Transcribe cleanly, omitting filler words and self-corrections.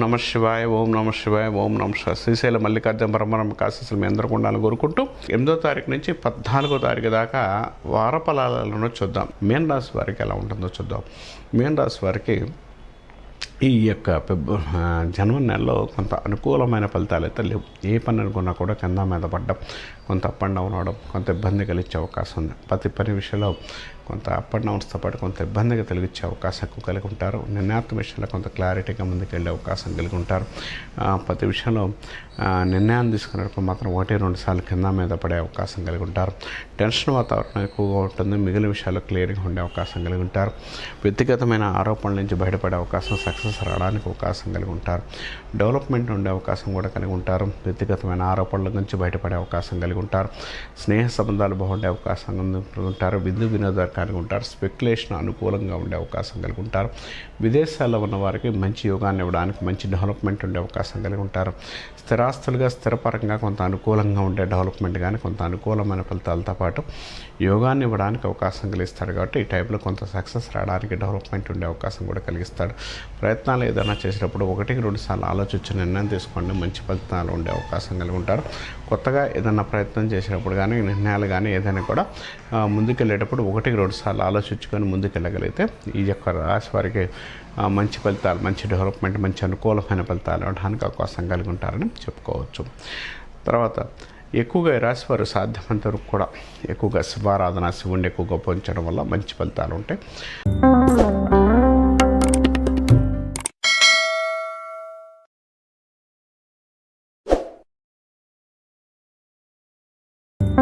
నమ శివాయ, ఓం నమ శివాయ, ఓం నమ శివాయ. శ్రీశైల మల్లికార్జున పరబ్రహ్మకు ఆశీస్సులు మీ అందరికీ ఉండాలని కోరుకుంటూ 8వ తారీఖు నుంచి 14వ తారీఖు దాకా వార ఫలాలను చూద్దాం. మీన రాశి వారికి ఎలా ఉంటుందో చూద్దాం. మీన రాశి వారికి ఈ యొక్క జనవరి నెలలో కొంత అనుకూలమైన ఫలితాలు అయితే లేవు. ఏ పని అనుకున్నా కూడా కింద మీద పడ్డం, కొంత అప్ అండ్ డౌన్ అవడం, కొంత ఇబ్బంది కలిగించే అవకాశం ఉంది. ప్రతి పని విషయంలో కొంత అప్ అండ్ డౌన్స్తో పాటు కొంత ఇబ్బందిగా కలిగించే అవకాశం ఎక్కువ కలిగి ఉంటారు. నిర్ణయాత్మక విషయంలో కొంత క్లారిటీగా ముందుకు వెళ్ళే అవకాశం కలిగి ఉంటారు. ప్రతి విషయంలో నిర్ణయం తీసుకున్నప్పుడు మాత్రం 1-2 సార్లు కింద మీద పడే అవకాశం కలిగి ఉంటారు. టెన్షన్ వాతావరణం ఎక్కువగా ఉంటుంది. మిగిలిన విషయాల్లో క్లియర్గా ఉండే అవకాశం కలిగి ఉంటారు. వ్యక్తిగతమైన ఆరోపణల నుంచి బయటపడే అవకాశం, సక్సెస్ రావడానికి అవకాశం కలిగి ఉంటారు. డెవలప్మెంట్ ఉండే అవకాశం కూడా కలిగి ఉంటారు. వ్యక్తిగతమైన ఆరోపణల నుంచి బయటపడే అవకాశం కలిగి ఉంటారు. స్నేహ సంబంధాలు బాగుండే అవకాశం ఉంటారు. వినోదాలు కలిగి ఉంటారు. స్పెక్యులేషన్ అనుకూలంగా ఉండే అవకాశం కలిగి ఉంటారు. విదేశాల్లో ఉన్న వారికి మంచి యోగాన్ని ఇవ్వడానికి, మంచి డెవలప్మెంట్ ఉండే అవకాశం కలిగి ఉంటారు. స్థిరాస్తులుగా స్థిరపరంగా కొంత అనుకూలంగా ఉండే డెవలప్మెంట్ కానీ కొంత అనుకూలమైన ఫలితాలతో పాటు యోగాన్ని ఇవ్వడానికి అవకాశం కలిగిస్తాడు. కాబట్టి ఈ టైంలో కొంత సక్సెస్ రావడానికి, డెవలప్మెంట్ ఉండే అవకాశం కూడా కలిగిస్తాడు. ప్రయత్నాలు ఏదైనా చేసినప్పుడు 1-2 సార్లు ఆలోచించి నిర్ణయం తీసుకోండి. మంచి ఫలితాలు ఉండే అవకాశం కలిగి ఉంటారు. కొత్తగా ఏదైనా ప్రయత్నం చేసినప్పుడు కానీ, నిర్ణయాలు కానీ ఏదైనా కూడా ముందుకెళ్ళేటప్పుడు 1-2 సార్లు ఆలోచించుకొని ముందుకెళ్ళగలిగితే ఈ యొక్క రాశి వారికి మంచి ఫలితాలు, మంచి డెవలప్మెంట్, మంచి అనుకూలమైన ఫలితాలు ఇవ్వడానికి అవకాశం కలిగి ఉంటారని చెప్పుకోవచ్చు. తర్వాత ఎక్కువగా ఈ రాశి వారు సాధ్యమైనంత వరకు కూడా ఎక్కువగా శివారాధన, శివుణ్ణి ఎక్కువగా పూజించడం వల్ల మంచి ఫలితాలు ఉంటాయి.